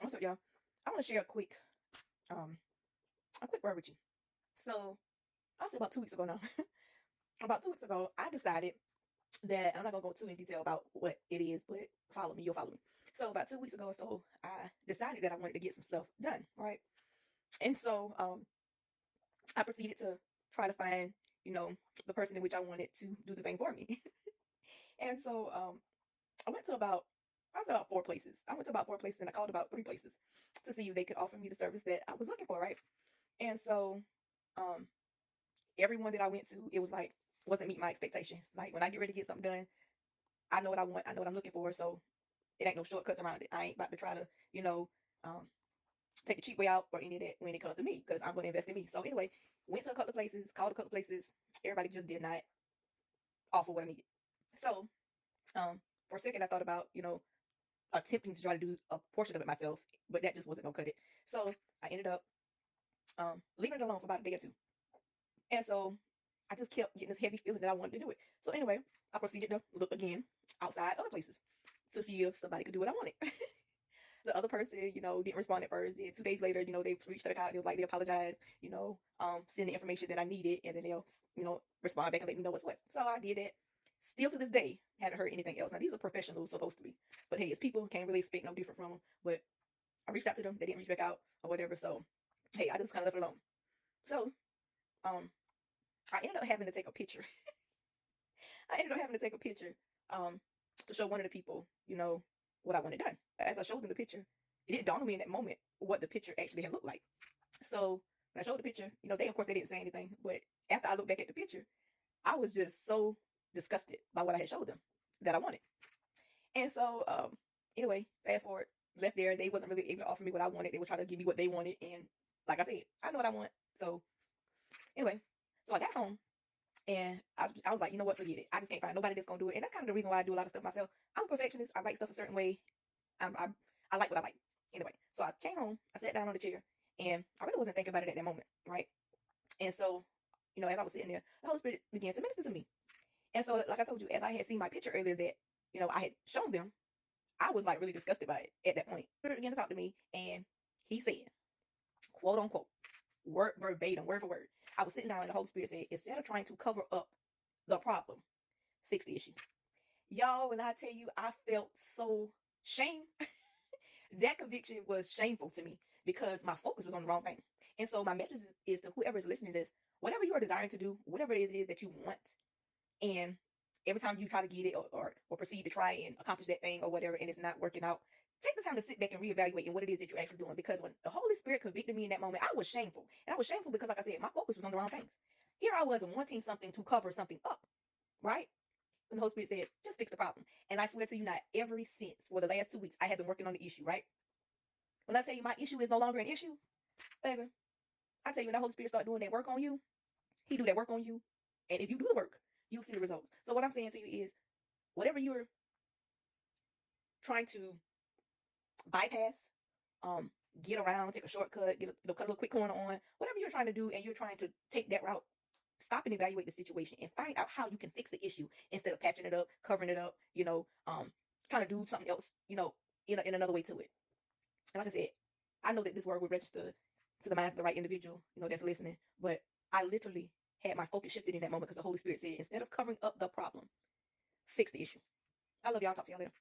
What's up, y'all? I want to share a quick word with you. So, I say about 2 weeks ago now. About 2 weeks ago, I decided that I'm not gonna go too in detail about what it is, but follow me, you'll follow me. So, about 2 weeks ago or so, I decided that I wanted to get some stuff done, right? And so, I proceeded to try to find, you know, the person in which I wanted to do the thing for me. And so, I went to about I was about 4 places. I went to about 4 places and I called about 3 places to see if they could offer me the service that I was looking for, right? And so, um, everyone that I went to, it was like wasn't meeting my expectations. Like when I get ready to get something done, I know what I want, I know what I'm looking for, so it ain't no shortcuts around it. I ain't about to try to, um, take the cheap way out or any of that when it comes to me because I'm going to invest in me. So anyway, went to a couple of places, called a couple of places. Everybody just did not offer what I needed. So, for a second, I thought about, attempting to try to do a portion of it myself, but that just wasn't gonna cut it. So I ended up leaving it alone for about a day or two. And so I just kept getting this heavy feeling that I wanted to do it. So anyway, I proceeded to look again outside other places to see if somebody could do what I wanted. The other person, didn't respond at first. Then 2 days later, they reached out and it was like they apologized, send the information that I needed, and then they'll, respond back and let me know what's what. So I did that. Still to this day, haven't heard anything else. Now these are professionals supposed to be, but hey, it's people, can't really expect no different from them. But I reached out to them, they didn't reach back out or whatever. So hey, I just kind of left it alone. So um, I ended up having to take a picture. I ended up having to take a picture um to show one of the people, what I wanted done. As I showed them the picture, it didn't dawn on me in that moment what the picture actually had looked like. So when I showed the picture, they of course they didn't say anything, but after I looked back at the picture, I was just so disgusted by what I had showed them that I wanted. And so anyway, fast forward, left there, they wasn't really able to offer me what I wanted. They were trying to give me what they wanted, and like I said, I know what I want. So anyway, so I got home and I was like, you know what, forget it. I just can't find nobody that's gonna do it. And that's kind of the reason why I do a lot of stuff myself. I'm a perfectionist. I like stuff a certain way. I like what I like. Anyway, so I came home, I sat down on the chair, and I really wasn't thinking about it at that moment, right? And so, as I was sitting there, the Holy Spirit began to minister to me. And so, like I told you, as I had seen my picture earlier that, I had shown them, I was like really disgusted by it at that point. He began to talk to me, and he said, quote unquote, word verbatim, word for word. I was sitting down, and the Holy Spirit said, instead of trying to cover up the problem, fix the issue. Y'all, when I tell you, I felt so shame. That conviction was shameful to me because my focus was on the wrong thing. And so my message is to whoever is listening to this, whatever you are desiring to do, whatever it is that you want, and every time you try to get it or proceed to try and accomplish that thing or whatever, and it's not working out, take the time to sit back and reevaluate in what it is that you're actually doing. Because when the Holy Spirit convicted me in that moment, I was shameful. And I was shameful because, like I said, my focus was on the wrong things. Here I was wanting something to cover something up, right? When the Holy Spirit said, just fix the problem. And I swear to you, not every since for the last 2 weeks, I have been working on the issue, right? When I tell you my issue is no longer an issue, baby, I tell you, when the Holy Spirit start doing that work on you, he do that work on you. And if you do the work, you'll see the results. So what I'm saying to you is, whatever you're trying to bypass, get around, take a shortcut, cut a little quick corner on, whatever you're trying to do and you're trying to take that route, stop and evaluate the situation and find out how you can fix the issue instead of patching it up, covering it up, trying to do something else, in another way to it. And like I said, I know that this word would register to the minds of the right individual, that's listening. But I literally had my focus shifted in that moment because the Holy Spirit said, instead of covering up the problem, fix the issue. I love y'all. Talk to y'all later.